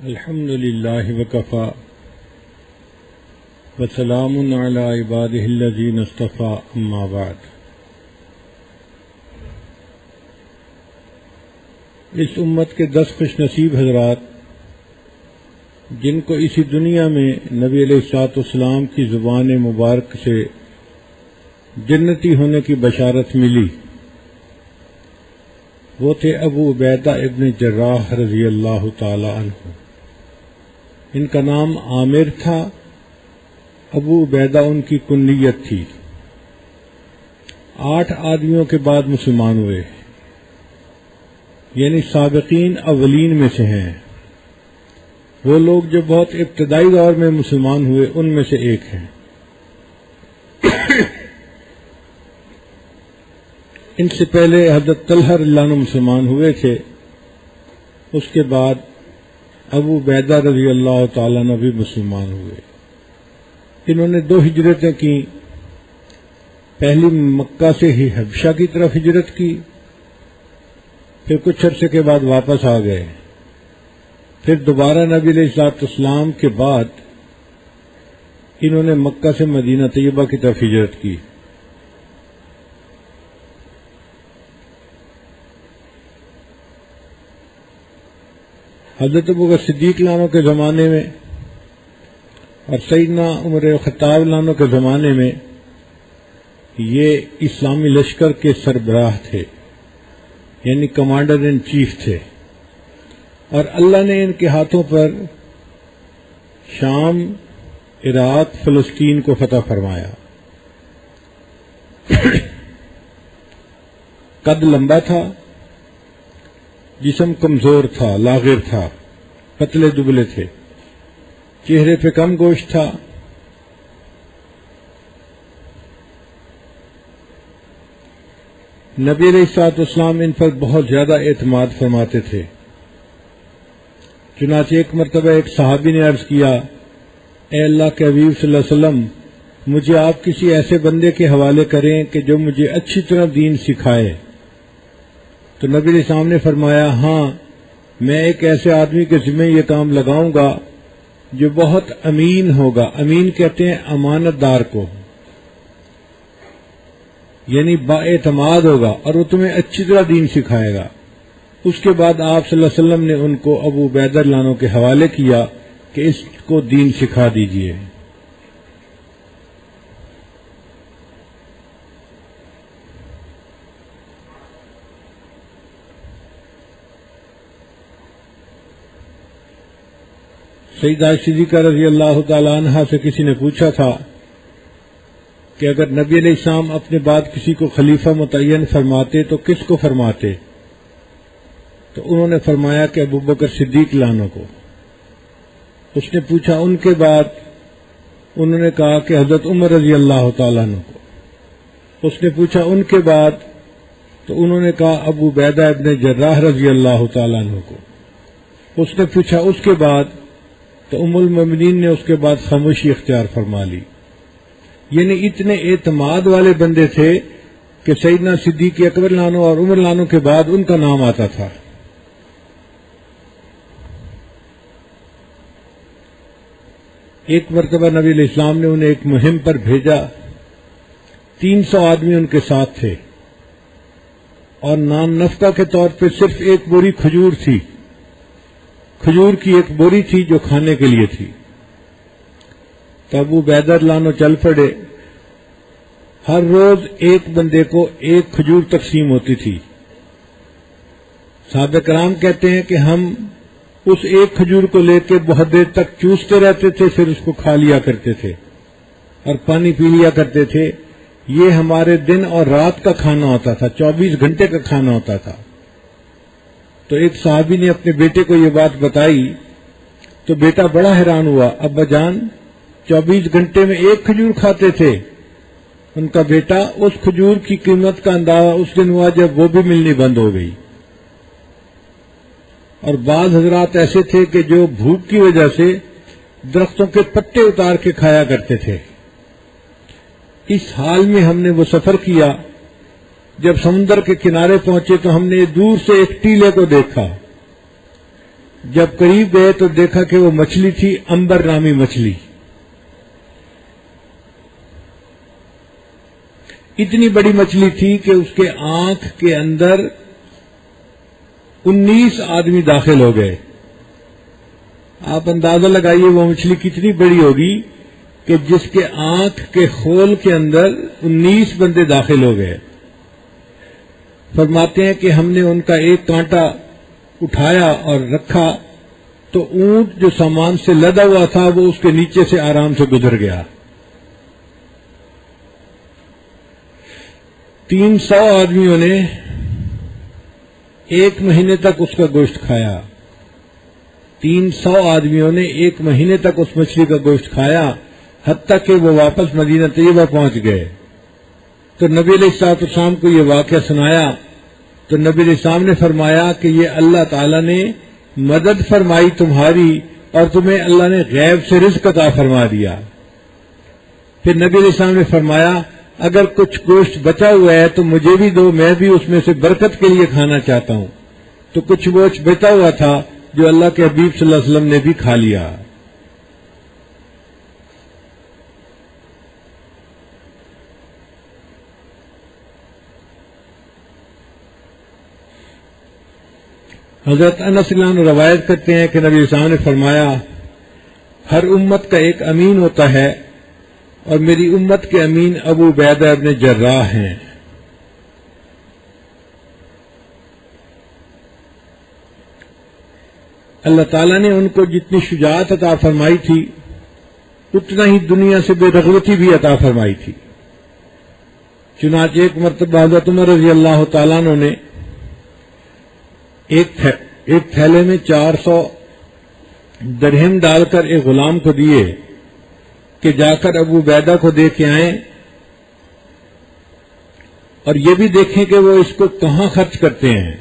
الحمد للہ وکفی وسلام علی عبادہ الذین اصطفی اما بعد۔ اس امت کے 10 خوش نصیب حضرات جن کو اسی دنیا میں نبی علیہ الصلوۃ والسلام کی زبان مبارک سے جنتی ہونے کی بشارت ملی، وہ تھے ابو عبیدہ ابن جراح رضی اللہ تعالی عنہ۔ ان کا نام عامر تھا، ابو عبیدہ ان کی کنیت تھی۔ 8 آدمیوں کے بعد مسلمان ہوئے، یعنی سابقین اولین میں سے ہیں۔ وہ لوگ جو بہت ابتدائی دور میں مسلمان ہوئے ان میں سے ایک ہیں۔ ان سے پہلے حضرت طلحہ رضی اللہ عنہ مسلمان ہوئے تھے، اس کے بعد ابو عبیدہ رضی اللہ تعالیٰ عنہ بھی مسلمان ہوئے۔ انہوں نے 2 ہجرتیں کی، پہلی مکہ سے ہی حبشہ کی طرف ہجرت کی، پھر کچھ عرصے کے بعد واپس آ گئے، پھر دوبارہ نبی علیہ الصلوۃ والسلام کے بعد انہوں نے مکہ سے مدینہ طیبہ کی طرف ہجرت کی۔ حضرت ابوبکر صدیق عنہ کے زمانے میں اور سیدنا عمر خطاب عنہ کے زمانے میں یہ اسلامی لشکر کے سربراہ تھے، یعنی کمانڈر ان چیف تھے، اور اللہ نے ان کے ہاتھوں پر شام، عراق، فلسطین کو فتح فرمایا۔ قد لمبا تھا، جسم کمزور تھا، لاغر تھا، پتلے دبلے تھے، چہرے پہ کم گوشت تھا۔ نبی علیہ الصلوۃ والسلام ان پر بہت زیادہ اعتماد فرماتے تھے۔ چنانچہ ایک مرتبہ ایک صحابی نے عرض کیا، اے اللہ کے حبیب صلی اللہ علیہ وسلم، مجھے آپ کسی ایسے بندے کے حوالے کریں کہ جو مجھے اچھی طرح دین سکھائے۔ تو نبی علیہ السلام نے فرمایا، ہاں، میں ایک ایسے آدمی کے ذمہ یہ کام لگاؤں گا جو بہت امین ہوگا۔ امین کہتے ہیں امانت دار کو، یعنی با اعتماد ہوگا، اور وہ تمہیں اچھی طرح دین سکھائے گا۔ اس کے بعد آپ صلی اللہ علیہ وسلم نے ان کو ابو عبیدہ عنہ کے حوالے کیا کہ اس کو دین سکھا دیجیے۔ سیدہ صدیقہ رضی اللہ تعالی عنہا سے کسی نے پوچھا تھا کہ اگر نبی علیہ السلام اپنے بعد کسی کو خلیفہ متعین فرماتے تو کس کو فرماتے؟ تو انہوں نے فرمایا کہ ابوبکر صدیق عنہ کو۔ اس نے پوچھا ان کے بعد؟ انہوں نے کہا کہ حضرت عمر رضی اللہ تعالیٰ عنہ کو۔ اس نے پوچھا ان کے بعد؟ تو انہوں نے کہا ابو عبیدہ ابن جراح رضی اللہ تعالیٰ عنہ کو۔ اس نے پوچھا اس کے بعد؟ تو ام المومنین نے اس کے بعد خاموشی اختیار فرما لی۔ یعنی اتنے اعتماد والے بندے تھے کہ سیدنا صدیق اکبر عنہ اور عمر عنہ کے بعد ان کا نام آتا تھا۔ ایک مرتبہ نبی علیہ السلام نے انہیں ایک مہم پر بھیجا، 300 آدمی ان کے ساتھ تھے، اور نان نفقہ کے طور پہ صرف ایک بوری کھجور تھی، کھجور کی ایک بوری تھی جو کھانے کے لیے تھی۔ تو ابو عبیدہ عنہ چل پڑے، ہر روز ایک بندے کو ایک کھجور تقسیم ہوتی تھی۔ صحابہ کرام کہتے ہیں کہ ہم اس ایک کھجور کو لے کے بہت دیر تک چوستے رہتے تھے، پھر اس کو کھا لیا کرتے تھے اور پانی پی لیا کرتے تھے۔ یہ ہمارے دن اور رات کا کھانا ہوتا تھا، 24 گھنٹے کا کھانا ہوتا تھا۔ تو ایک صحابی نے اپنے بیٹے کو یہ بات بتائی تو بیٹا بڑا حیران ہوا، ابا جان 24 گھنٹے میں ایک کھجور کھاتے تھے؟ ان کا بیٹا اس کھجور کی قیمت کا اندازہ اس دن ہوا جب وہ بھی ملنی بند ہو گئی۔ اور بعض حضرات ایسے تھے کہ جو بھوک کی وجہ سے درختوں کے پتے اتار کے کھایا کرتے تھے۔ اس حال میں ہم نے وہ سفر کیا، جب سمندر کے کنارے پہنچے تو ہم نے دور سے ایک ٹیلے کو دیکھا جب قریب گئے تو دیکھا کہ وہ مچھلی تھی عنبر نامی مچھلی. اتنی بڑی مچھلی تھی کہ اس کے آنکھ کے اندر 19 آدمی داخل ہو گئے. آپ اندازہ لگائیے وہ مچھلی کتنی بڑی ہوگی کہ جس کے آنکھ کے خول کے اندر 19 بندے داخل ہو گئے. فرماتے ہیں کہ ہم نے ان کا ایک کانٹا اٹھایا اور رکھا تو اونٹ جو سامان سے لدا ہوا تھا وہ اس کے نیچے سے آرام سے گزر گیا. 300 آدمیوں نے 1 مہینے تک اس کا گوشت کھایا. 300 آدمیوں نے 1 مہینے تک اس مچھلی کا گوشت کھایا، حتیٰ کہ وہ واپس مدینہ طیبہ پہنچ گئے. تو نبی علیہ الصلوۃ والسلام کو یہ واقعہ سنایا تو نبی علیہ السلام نے فرمایا کہ یہ اللہ تعالیٰ نے مدد فرمائی تمہاری اور تمہیں اللہ نے غیب سے رزق عطا فرما دیا. پھر نبی علیہ السلام نے فرمایا اگر کچھ گوشت بچا ہوا ہے تو مجھے بھی دو، میں بھی اس میں سے برکت کے لیے کھانا چاہتا ہوں. تو کچھ گوشت بچا ہوا تھا جو اللہ کے حبیب صلی اللہ علیہ وسلم نے بھی کھا لیا. حضرت انس رضی اللہ عنہ روایت کرتے ہیں کہ نبی علیہ السلام نے فرمایا ہر امت کا ایک امین ہوتا ہے اور میری امت کے امین ابو عبیدہ ابن جراح ہیں. اللہ تعالیٰ نے ان کو جتنی شجاعت عطا فرمائی تھی اتنا ہی دنیا سے بے رغبتی بھی عطا فرمائی تھی. چنانچہ ایک مرتبہ حضرت عمر رضی اللہ تعالیٰ عنہ نے ایک تھیلے میں 400 درہم ڈال کر ایک غلام کو دیے کہ جا کر ابو عبیدہ کو دے کے آئیں اور یہ بھی دیکھیں کہ وہ اس کو کہاں خرچ کرتے ہیں.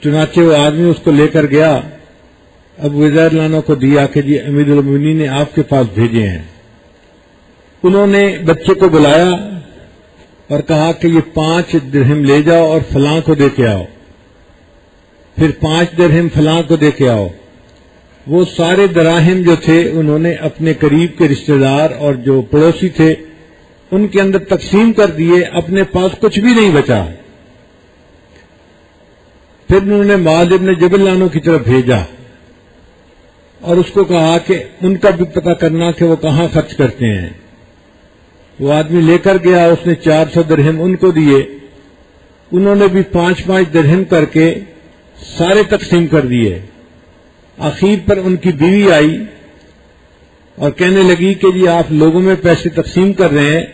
چنانچہ وہ آدمی اس کو لے کر گیا، ابو عبیدہ عنہ کو دیا کہ جی امیر المومنین نے آپ کے پاس بھیجے ہیں. انہوں نے بچے کو بلایا اور کہا کہ یہ 5 درہم لے جاؤ اور فلاں کو دے کے آؤ، پھر 5 درہم فلاں کو دے کے آؤ. وہ سارے دراہم جو تھے انہوں نے اپنے قریب کے رشتہ دار اور جو پڑوسی تھے ان کے اندر تقسیم کر دیے، اپنے پاس کچھ بھی نہیں بچا. پھر انہوں نے معاذ ابن جبل عنہ کی طرف بھیجا اور اس کو کہا کہ ان کا بھی پتہ کرنا کہ وہ کہاں خرچ کرتے ہیں. وہ آدمی لے کر گیا، اس نے 400 درہم ان کو دیے، انہوں نے بھی 5 درہم کر کے سارے تقسیم کر دیے. آخر پر ان کی بیوی آئی اور کہنے لگی کہ جی آپ لوگوں میں پیسے تقسیم کر رہے ہیں،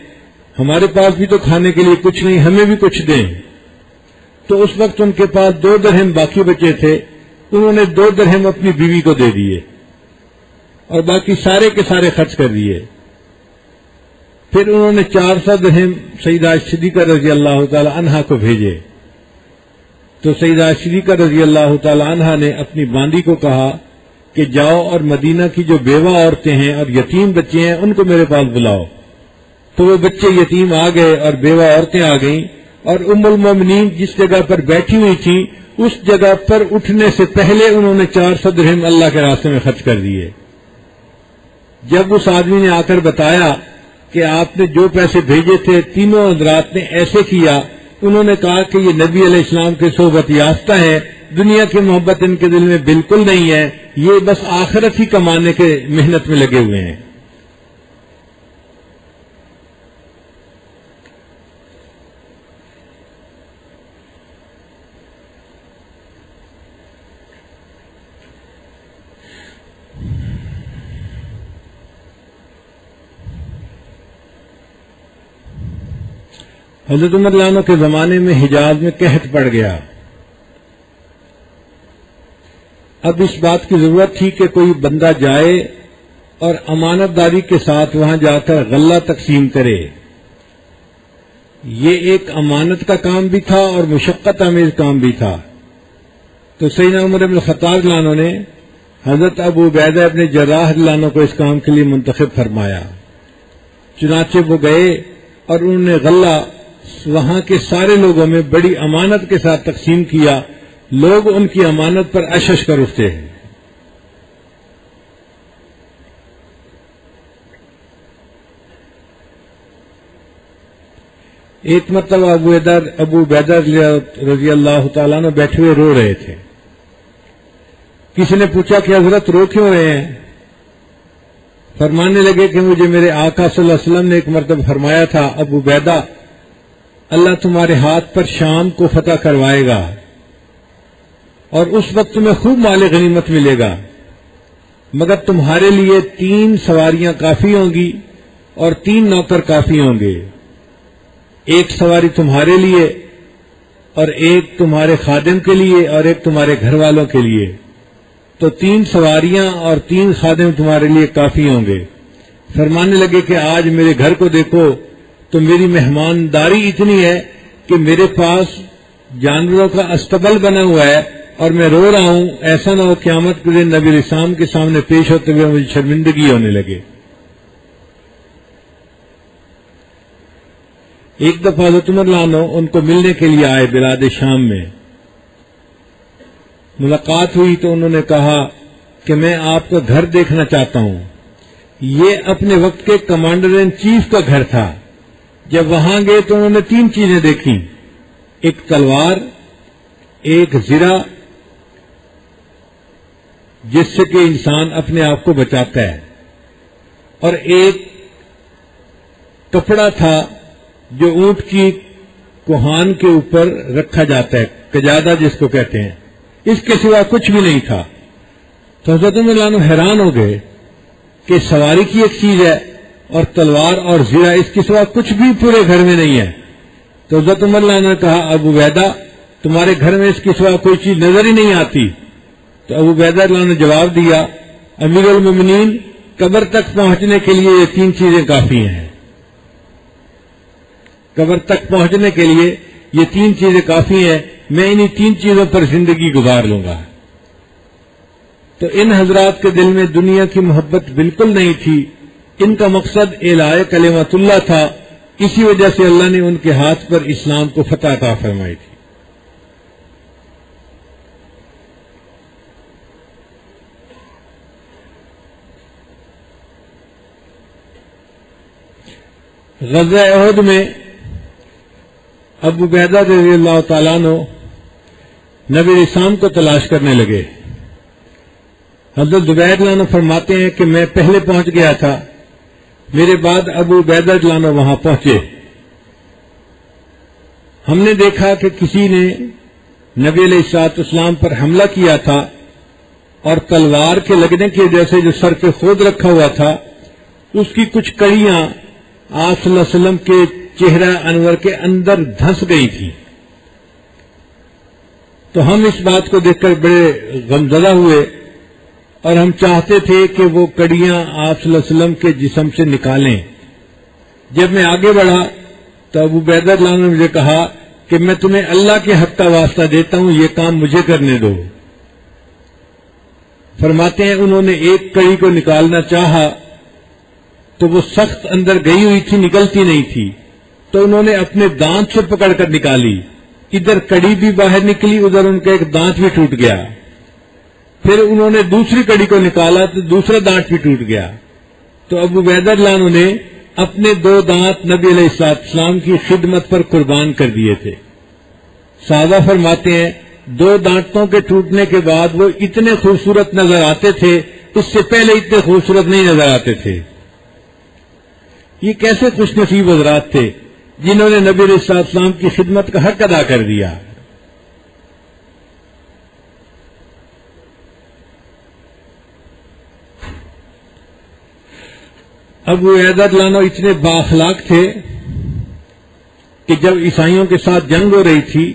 ہمارے پاس بھی تو کھانے کے لیے کچھ نہیں، ہمیں بھی کچھ دیں. تو اس وقت ان کے پاس 2 درہم باقی بچے تھے، انہوں نے 2 درہم اپنی بیوی کو دے دیے اور باقی سارے کے سارے خرچ کر دیے. پھر انہوں نے 400 درہم سیدہ صدیقہ رضی اللہ تعالی عنہا کو بھیجے. تو سیدہ صدیقہ رضی اللہ تعالی عنہا نے اپنی باندی کو کہا کہ جاؤ اور مدینہ کی جو بیوہ عورتیں ہیں اور یتیم بچے ہیں ان کو میرے پاس بلاؤ. تو وہ بچے یتیم آ گئے اور بیوہ عورتیں آ گئیں اور ام المومنین جس جگہ پر بیٹھی ہوئی تھیں اس جگہ پر اٹھنے سے پہلے انہوں نے 400 درہم اللہ کے راستے میں خرچ کر دیے. جب اس آدمی نے آ کر بتایا کہ آپ نے جو پیسے بھیجے تھے تینوں حضرات نے ایسے کیا، انہوں نے کہا کہ یہ نبی علیہ السلام کے صحبت یافتہ ہیں، دنیا کی محبت ان کے دل میں بالکل نہیں ہے، یہ بس آخرت ہی کمانے کے محنت میں لگے ہوئے ہیں. حضرت عمر رضی اللہ عنہ کے زمانے میں حجاز میں قحط پڑ گیا. اب اس بات کی ضرورت تھی کہ کوئی بندہ جائے اور امانت داری کے ساتھ وہاں جا کر غلہ تقسیم کرے. یہ ایک امانت کا کام بھی تھا اور مشقت آمیز کام بھی تھا. تو سیدنا عمر بن الخطاب رضی اللہ عنہ نے حضرت ابو عبیدہ ابن جراح رضی اللہ عنہ کو اس کام کے لیے منتخب فرمایا. چنانچہ وہ گئے اور انہوں نے غلہ وہاں کے سارے لوگوں میں بڑی امانت کے ساتھ تقسیم کیا لوگ ان کی امانت پر اشش کر اٹھتے ہیں۔ ایک مرتبہ ابو عبیدہ رضی اللہ تعالیٰ عنہ بیٹھے ہوئے رو رہے تھے۔ کسی نے پوچھا کہ حضرت رو کیوں رہے ہیں؟ فرمانے لگے کہ مجھے میرے آقا صلی اللہ علیہ وسلم نے ایک مرتبہ فرمایا تھا، ابو عبیدہ، اللہ تمہارے ہاتھ پر شام کو فتح کروائے گا اور اس وقت تمہیں خوب مال غنیمت ملے گا، مگر تمہارے لیے 3 سواریاں کافی ہوں گی اور 3 نوکر کافی ہوں گے، ایک سواری تمہارے لیے اور ایک تمہارے خادم کے لیے اور ایک تمہارے گھر والوں کے لیے، تو 3 سواریاں اور 3 خادم تمہارے لیے کافی ہوں گے۔ فرمانے لگے کہ آج میرے گھر کو دیکھو تو میری مہمانداری اتنی ہے کہ میرے پاس جانوروں کا استبل بنا ہوا ہے اور میں رو رہا ہوں، ایسا نہ ہو قیامت کے دن نبی الاسلام کے سامنے پیش ہوتے ہوئے مجھے شرمندگی ہونے لگے۔ ایک دفعہ حضرت عمر رضی اللہ عنہ ان کو ملنے کے لیے آئے بلاد شام میں۔ ملاقات ہوئی تو انہوں نے کہا کہ میں آپ کا گھر دیکھنا چاہتا ہوں۔ یہ اپنے وقت کے کمانڈر ان چیف کا گھر تھا۔ جب وہاں گئے تو انہوں نے 3 چیزیں دیکھی، ایک تلوار، ایک زرہ جس سے کہ انسان اپنے آپ کو بچاتا ہے، اور ایک کپڑا تھا جو اونٹ کی کوہان کے اوپر رکھا جاتا ہے، کجادہ جس کو کہتے ہیں، اس کے سوا کچھ بھی نہیں تھا۔ تو حضرت عمر رضی اللہ عنہ حیران ہو گئے کہ سواری کی ایک چیز ہے اور تلوار اور زرہ، اس کے سوا کچھ بھی پورے گھر میں نہیں ہے۔ تو حضرت عمر رضی اللہ عنہ نے کہا، ابو عبیدہ تمہارے گھر میں اس کے سوا کوئی چیز نظر ہی نہیں آتی؟ تو ابو عبیدہ رضی اللہ عنہ نے جواب دیا، امیر المومنین، قبر تک پہنچنے کے لیے یہ 3 چیزیں کافی ہیں، قبر تک پہنچنے کے لیے یہ 3 چیزیں کافی ہیں، میں انہی 3 چیزوں پر زندگی گزار لوں گا۔ تو ان حضرات کے دل میں دنیا کی محبت بالکل نہیں تھی، ان کا مقصد اعلاء کلمت اللہ تھا، اسی وجہ سے اللہ نے ان کے ہاتھ پر اسلام کو فتح عطا فرمائی تھی۔ غزوہ احد میں ابو عبیدہ رضی اللہ تعالیٰ عنہ نبی اسلام کو تلاش کرنے لگے۔ حضرت زبیر رضی اللہ عنہ فرماتے ہیں کہ میں پہلے پہنچ گیا تھا، میرے بعد ابو عبیدہ رضی اللہ عنہ وہاں پہنچے۔ ہم نے دیکھا کہ کسی نے نبی علیہ الصلوۃ والسلام پر حملہ کیا تھا اور تلوار کے لگنے کی وجہ سے جو سر پہ خود رکھا ہوا تھا اس کی کچھ کڑیاں آپ صلی اللہ علیہ وسلم کے چہرہ انور کے اندر دھنس گئی تھی۔ تو ہم اس بات کو دیکھ کر بڑے غمزدہ ہوئے اور ہم چاہتے تھے کہ وہ کڑیاں آپ صلی اللہ علیہ وسلم کے جسم سے نکالیں۔ جب میں آگے بڑھا تو ابو عبیدہ رضی اللہ عنہ نے مجھے کہا کہ میں تمہیں اللہ کے حق کا واسطہ دیتا ہوں، یہ کام مجھے کرنے دو۔ فرماتے ہیں انہوں نے ایک کڑی کو نکالنا چاہا تو وہ سخت اندر گئی ہوئی تھی، نکلتی نہیں تھی، تو انہوں نے اپنے دانت سے پکڑ کر نکالی، ادھر کڑی بھی باہر نکلی، ادھر ان کا ایک دانت بھی ٹوٹ گیا۔ پھر انہوں نے دوسری کڑی کو نکالا تو دوسرا دانت بھی ٹوٹ گیا۔ تو ابو عبیدہ رضی اللہ عنہ نے اپنے 2 دانت نبی علیہ السلام کی خدمت پر قربان کر دیے تھے۔ صحابہ فرماتے ہیں 2 دانتوں کے ٹوٹنے کے بعد وہ اتنے خوبصورت نظر آتے تھے، اس سے پہلے اتنے خوبصورت نہیں نظر آتے تھے۔ یہ کیسے خوش نصیب حضرات تھے جنہوں نے نبی علیہ السلام کی خدمت کا حق ادا کر دیا۔ ابو عبیدہ رضی اللہ عنہ اتنے بااخلاق تھے کہ جب عیسائیوں کے ساتھ جنگ ہو رہی تھی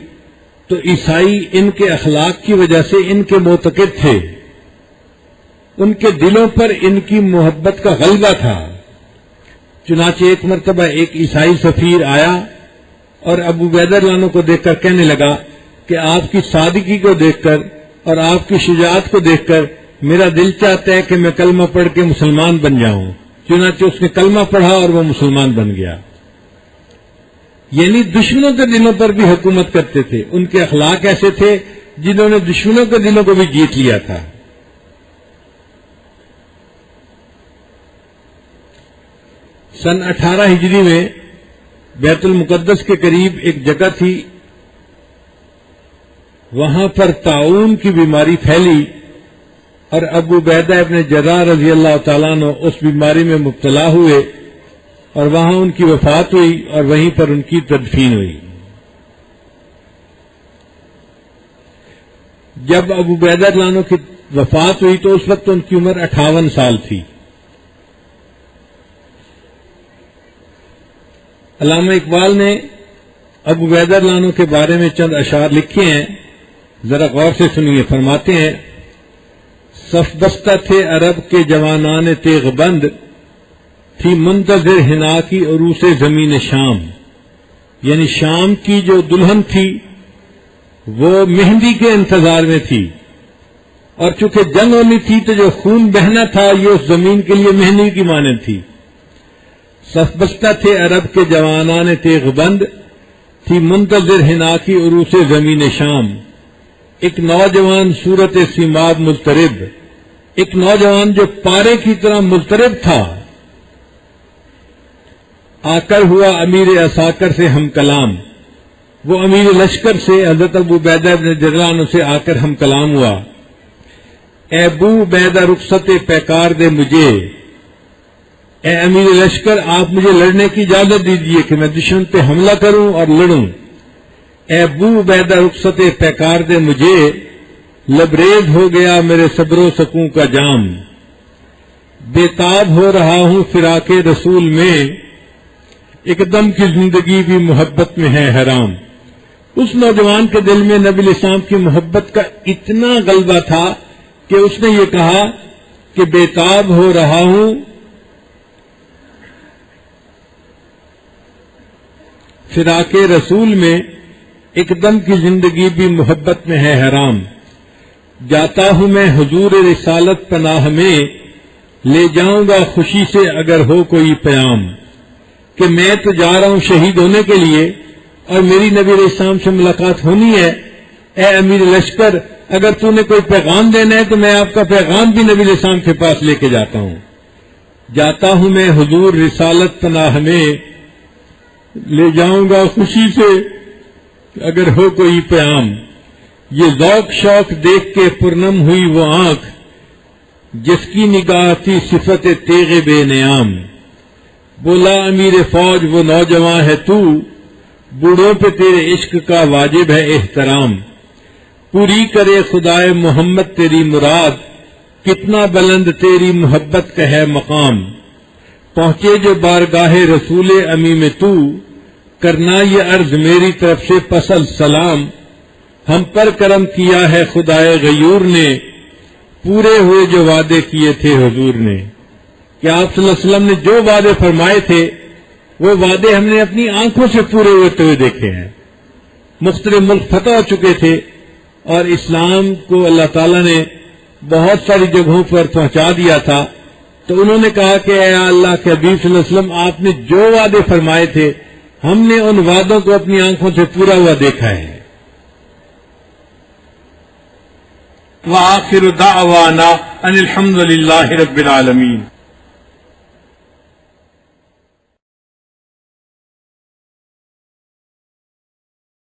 تو عیسائی ان کے اخلاق کی وجہ سے ان کے معتقد تھے، ان کے دلوں پر ان کی محبت کا غلبہ تھا۔ چنانچہ ایک مرتبہ ایک عیسائی سفیر آیا اور ابو عبیدہ رضی اللہ عنہ کو دیکھ کر کہنے لگا کہ آپ کی سادگی کو دیکھ کر اور آپ کی شجاعت کو دیکھ کر میرا دل چاہتا ہے کہ میں کلمہ پڑھ کے مسلمان بن جاؤں۔ چنانچہ اس نے کلمہ پڑھا اور وہ مسلمان بن گیا۔ یعنی دشمنوں کے دلوں پر بھی حکومت کرتے تھے، ان کے اخلاق ایسے تھے جنہوں نے دشمنوں کے دلوں کو بھی جیت لیا تھا۔ سن 18 ہجری میں بیت المقدس کے قریب ایک جگہ تھی، وہاں پر طاعون کی بیماری پھیلی اور ابو عبیدہ ابن جراح رضی اللہ تعالیٰ عنہ اس بیماری میں مبتلا ہوئے اور وہاں ان کی وفات ہوئی اور وہیں پر ان کی تدفین ہوئی۔ جب ابو عبیدہ رضی اللہ عنہ کی وفات ہوئی تو اس وقت ان کی عمر 58 سال تھی۔ علامہ اقبال نے ابو عبیدہ رضی اللہ عنہ کے بارے میں چند اشعار لکھے ہیں، ذرا غور سے سنیے۔ فرماتے ہیں، صف بستہ تھے عرب کے جوانان تیغ بند، تھی منتظر حنا کی عروس زمین شام، یعنی شام کی جو دلہن تھی وہ مہندی کے انتظار میں تھی، اور چونکہ جنگ ہونی تھی تو جو خون بہنا تھا یہ اس زمین کے لیے مہندی کی مانند تھی۔ صف بستہ تھے عرب کے جوانان تیغ بند، تھی منتظر حنا کی عروس زمین شام، ایک نوجوان صورت سیماب مضطرب، ایک نوجوان جو پارے کی طرح مضطرب تھا، آ کر ہوا امیر عساکر سے ہم کلام، وہ امیر لشکر سے حضرت ابو عبیدہ بن جراح عنہ سے آ کر ہم کلام ہوا۔ اے ابو عبیدہ رخصت پیکار دے مجھے، اے امیر لشکر آپ مجھے لڑنے کی اجازت دیجیے کہ میں دشمن پہ حملہ کروں اور لڑوں۔ اے ابو عبیدہ رخصت پیکار دے مجھے، لبریز ہو گیا میرے صبر و سکون کا جام، بےتاب ہو رہا ہوں فراق رسول میں، ایک دم کی زندگی بھی محبت میں ہے حرام۔ اس نوجوان کے دل میں نبی علیہ السلام کی محبت کا اتنا غلبہ تھا کہ اس نے یہ کہا کہ بےتاب ہو رہا ہوں فراق رسول میں، ایک دم کی زندگی بھی محبت میں ہے حرام، جاتا ہوں میں حضور رسالت پناہ میں، لے جاؤں گا خوشی سے اگر ہو کوئی پیام، کہ میں تو جا رہا ہوں شہید ہونے کے لیے اور میری نبی علیہ السلام سے ملاقات ہونی ہے۔ اے امیر لشکر اگر تو نے کوئی پیغام دینا ہے تو میں آپ کا پیغام بھی نبی علیہ السلام کے پاس لے کے جاتا ہوں۔ جاتا ہوں میں حضور رسالت پناہ میں، لے جاؤں گا خوشی سے اگر ہو کوئی پیام، یہ ذوق شوق دیکھ کے پرنم ہوئی وہ آنکھ، جس کی نگاہ تھی صفت تیغ بے نیام۔ بولا امیر فوج وہ نوجواں ہے تو، بوڑھوں پہ تیرے عشق کا واجب ہے احترام، پوری کرے خدائے محمد تیری مراد، کتنا بلند تیری محبت کا ہے مقام، پہنچے جو بارگاہ رسول امی میں تو، کرنا یہ عرض میری طرف سے پسل سلام، ہم پر کرم کیا ہے خدائے غیور نے، پورے ہوئے جو وعدے کیے تھے حضور نے، کہ آپ صلی اللہ علیہ وسلم نے جو وعدے فرمائے تھے وہ وعدے ہم نے اپنی آنکھوں سے پورے ہوتے ہوئے دیکھے ہیں۔ مختلف ملک فتح ہو چکے تھے اور اسلام کو اللہ تعالیٰ نے بہت ساری جگہوں پر پہنچا دیا تھا، تو انہوں نے کہا کہ اے اللہ کے حبیب صلی اللہ علیہ وسلم آپ نے جو وعدے فرمائے تھے ہم نے ان وعدوں کو اپنی آنکھوں سے پورا ہوا دیکھا ہے۔ وآخر دعوانا ان الحمد للہ رب العالمین۔